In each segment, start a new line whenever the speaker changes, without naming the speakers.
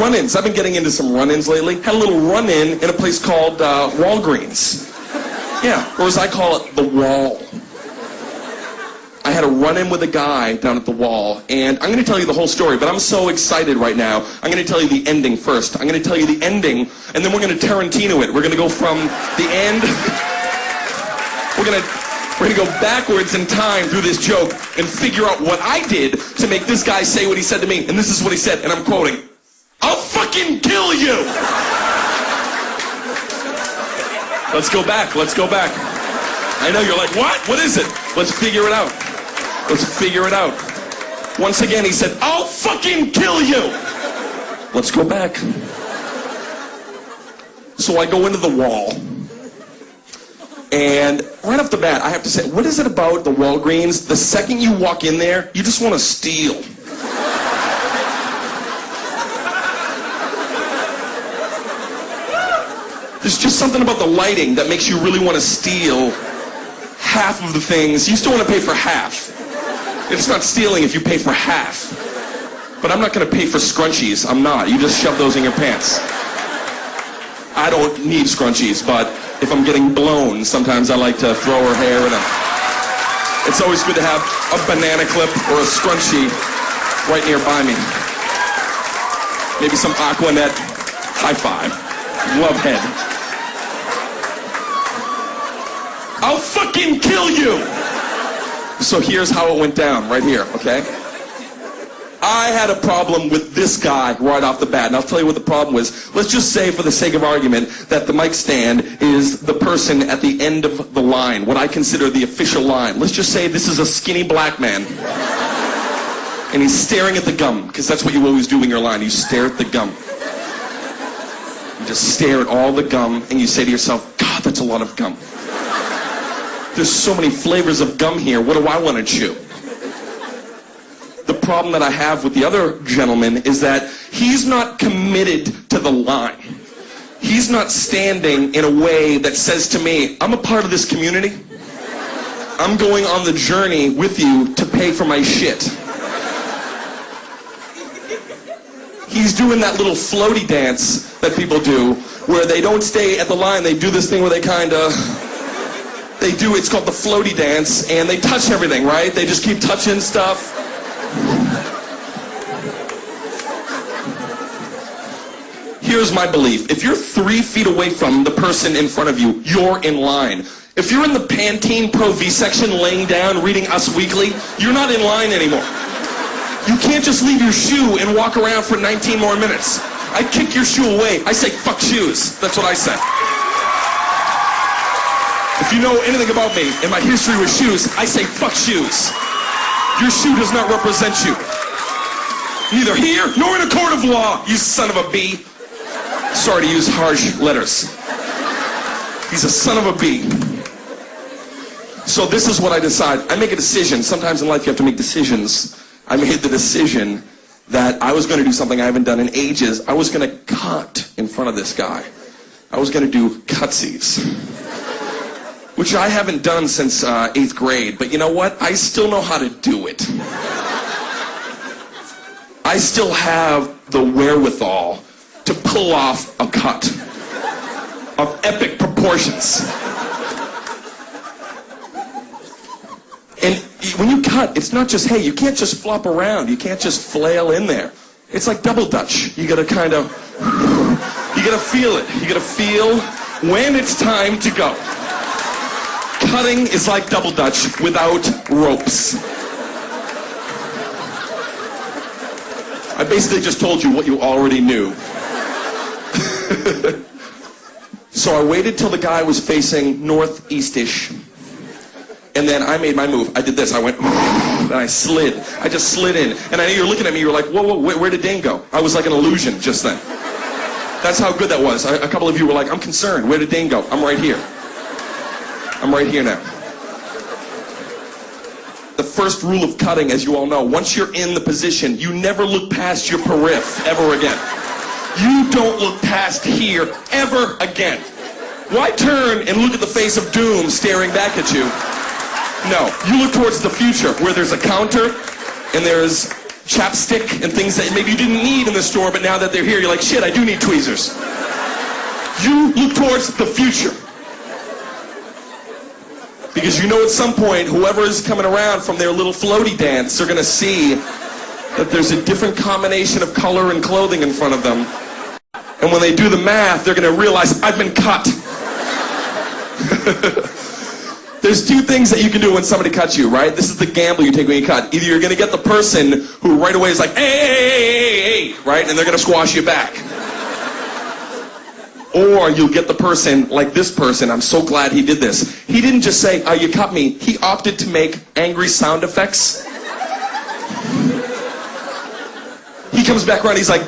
run-ins. I've been getting into some run-ins lately. Had a little run-in in a place called Walgreens. Yeah, or as I call it, the Wall. I had a run-in with a guy down at the Wall, and I'm going to tell you the whole story, but I'm so excited right now. I'm going to tell you the ending first. I'm going to tell you the ending, and then we're going to Tarantino it. We're going to go from the end. We're going to go backwards in time through this joke and figure out what I did to make this guy say what he said to me. And this is what he said, and I'm quoting, "I'll fucking kill you!" Let's go back. Let's go back. I know you're like, what? What is it? Let's figure it out. Let's figure it out. Once again, he said, "I'll fucking kill you!" Let's go back. So I go into the Wall. And right off the bat, I have to say, what is it about the Walgreens? The second you walk in there, you just want to steal. There's just something about the lighting that makes you really want to steal half of the things. You still want to pay for half. It's not stealing if you pay for half. But I'm not going to pay for scrunchies. I'm not. You just shove those in your pants. I don't need scrunchies, but if I'm getting blown, sometimes I like to throw her hair in a... It's always good to have a banana clip or a scrunchie right nearby me. Maybe some Aquanet. High five. Love head. "I'll fucking kill you!" So here's how it went down, right here, okay? I had a problem with this guy right off the bat, and I'll tell you what the problem was. Let's just say, for the sake of argument, that the mic stand is the person at the end of the line, what I consider the official line. Let's just say this is a skinny black man, and he's staring at the gum, because that's what you always do in your line. You stare at the gum. You just stare at all the gum, and you say to yourself, "God, that's a lot of gum. There's so many flavors of gum here. What do I want to chew?" The problem that I have with the other gentleman is that he's not committed to the line. He's not standing in a way that says to me, "I'm a part of this community. I'm going on the journey with you to pay for my shit." He's doing that little floaty dance that people do, where they don't stay at the line. They do this thing where they it's called the floaty dance, and they touch everything, right? They just keep touching stuff. Here's my belief. If you're 3 feet away from the person in front of you, you're in line. If you're in the Pantene Pro V section laying down reading Us Weekly, you're not in line anymore. You can't just leave your shoe and walk around for 19 more minutes. I kick your shoe away. I say, "Fuck shoes." That's what I say. If you know anything about me and my history with shoes, I say, "Fuck shoes." Your shoe does not represent you. Neither here nor in a court of law, you son of a B. Sorry to use harsh letters. He's a son of a B. So this is what I decide. I make a decision. Sometimes in life you have to make decisions. I made the decision that I was going to do something I haven't done in ages. I was going to cut in front of this guy. I was going to do cutsies, which I haven't done since 8th grade. But you know what? I still know how to do it. I still have the wherewithal to pull off a cut of epic proportions. And when you cut, it's not just, hey, you can't just flop around. You can't just flail in there. It's like double dutch. You gotta kind of, you gotta feel it. You gotta feel when it's time to go. Cutting is like double dutch without ropes. I basically just told you what you already knew. So I waited till the guy was facing northeast-ish. And then I made my move. I did this. I went, and I slid. I just slid in. And I know you're looking at me. You're like, whoa, where did Dane go? I was like an illusion just then. That's how good that was. A couple of you were like, I'm concerned. Where did Dane go? I'm right here. I'm right here now. The first rule of cutting, as you all know, once you're in the position, you never look past your periph ever again. You don't look past here ever again. Why turn and look at the face of doom staring back at you? No, you look towards the future where there's a counter and there's chapstick and things that maybe you didn't need in the store, but now that they're here, you're like, shit, I do need tweezers. You look towards the future. Because you know at some point, whoever is coming around from their little floaty dance, they're going to see that there's a different combination of color and clothing in front of them. And when they do the math, they're going to realize, I've been cut. There's two things that you can do when somebody cuts you, right? This is the gamble you take when you cut. Either you're going to get the person who right away is like, hey, right? And they're going to squash you back. Or you'll get the person, like this person, I'm so glad he did this. He didn't just say, oh, you cut me. He opted to make angry sound effects. He comes back around, he's like,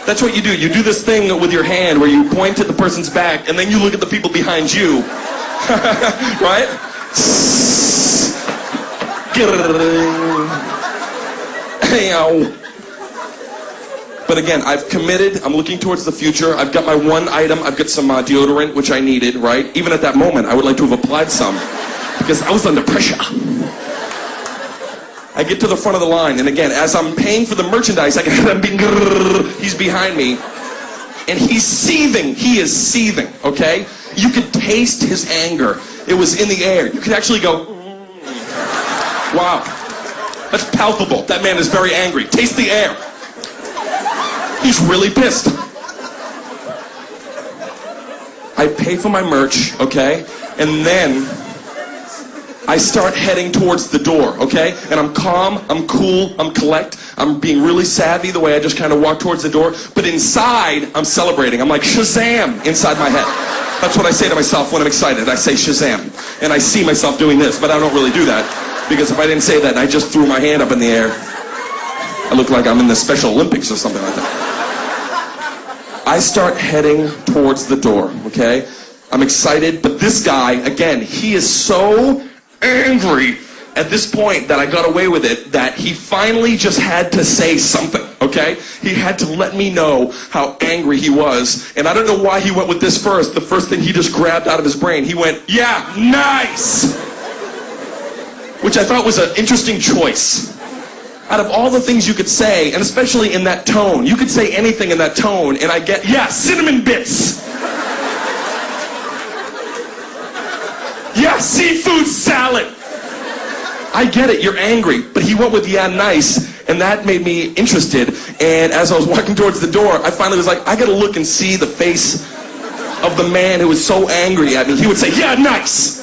That's what you do. You do this thing with your hand where you point at the person's back and then you look at the people behind you. Right? But again, I've committed. I'm looking towards the future. I've got my one item. I've got some deodorant, which I needed, right? Even at that moment, I would like to have applied some because I was under pressure. I get to the front of the line, and again, as I'm paying for the merchandise, he's behind me, and he's seething. He is seething, okay? You could taste his anger. It was in the air. You could actually go, wow, that's palpable. That man is very angry. Taste the air. He's really pissed. I pay for my merch, okay? And then I start heading towards the door, okay? And I'm calm, I'm cool, I'm collect. I'm being really savvy the way I just kind of walk towards the door. But inside, I'm celebrating. I'm like, Shazam, inside my head. That's what I say to myself when I'm excited. I say Shazam. And I see myself doing this, but I don't really do that. Because if I didn't say that and I just threw my hand up in the air, I look like I'm in the Special Olympics or something like that. I start heading towards the door, okay? I'm excited, but this guy, again, he is so angry at this point that I got away with it that he finally just had to say something, okay? He had to let me know how angry he was, and I don't know why he went with this first. The first thing he just grabbed out of his brain, he went, yeah, nice! Which I thought was an interesting choice. Out of all the things you could say, and especially in that tone, you could say anything in that tone, and I get, yeah, cinnamon bits! Yeah, seafood salad! I get it, you're angry, but he went with yeah, nice, and that made me interested, and as I was walking towards the door, I finally was like, I gotta look and see the face of the man who was so angry at me. He would say, yeah, nice!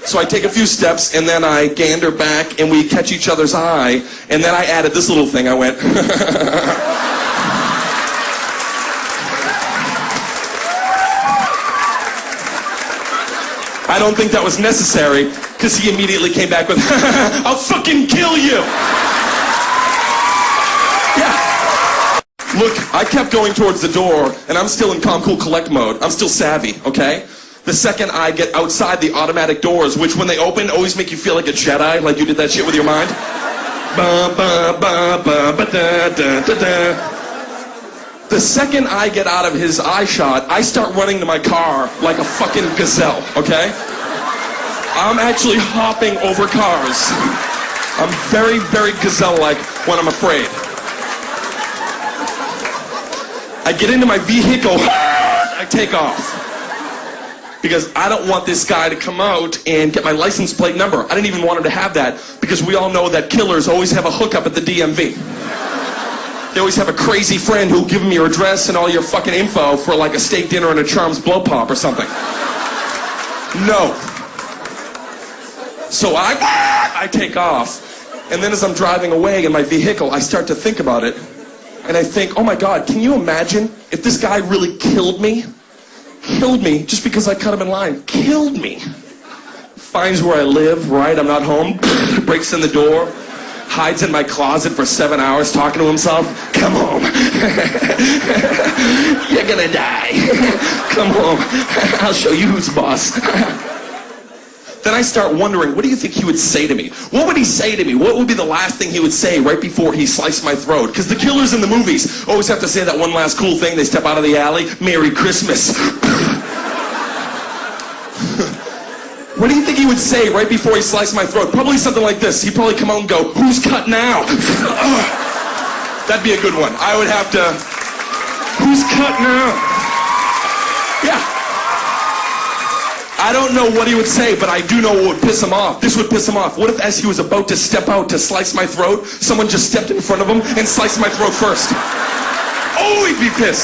So I take a few steps, and then I gander back, and we catch each other's eye, and then I added this little thing. I went, I don't think that was necessary, because he immediately came back with, I'll fucking kill you! Yeah. Look, I kept going towards the door, and I'm still in calm, cool, collect mode. I'm still savvy, okay? The second I get outside the automatic doors, which when they open always make you feel like a Jedi, like you did that shit with your mind. The second I get out of his eye shot, I start running to my car like a fucking gazelle, okay? I'm actually hopping over cars. I'm very, very gazelle-like when I'm afraid. I get into my vehicle, I take off. Because I don't want this guy to come out and get my license plate number. I didn't even want him to have that, because we all know that killers always have a hookup at the DMV. They always have a crazy friend who'll give them your address and all your fucking info for like a steak dinner and a Charms blow pop or something. No. So I take off, and then as I'm driving away in my vehicle, I start to think about it, and I think, oh my God, can you imagine if this guy really killed me? Killed me just because I cut him in line. Killed me. Finds where I live, right? I'm not home. Breaks in the door. Hides in my closet for 7 hours talking to himself. Come home. You're gonna die. Come home. I'll show you who's boss. Then I start wondering, what do you think he would say to me? What would he say to me? What would be the last thing he would say right before he sliced my throat? Because the killers in the movies always have to say that one last cool thing. They step out of the alley, Merry Christmas. What do you think he would say right before he sliced my throat? Probably something like this. He'd probably come out and go, who's cut now? That'd be a good one. I would have to, who's cut now? Yeah. I don't know what he would say, but I do know what would piss him off. This would piss him off. What if as he was about to step out to slice my throat, someone just stepped in front of him and sliced my throat first? Oh, he'd be pissed.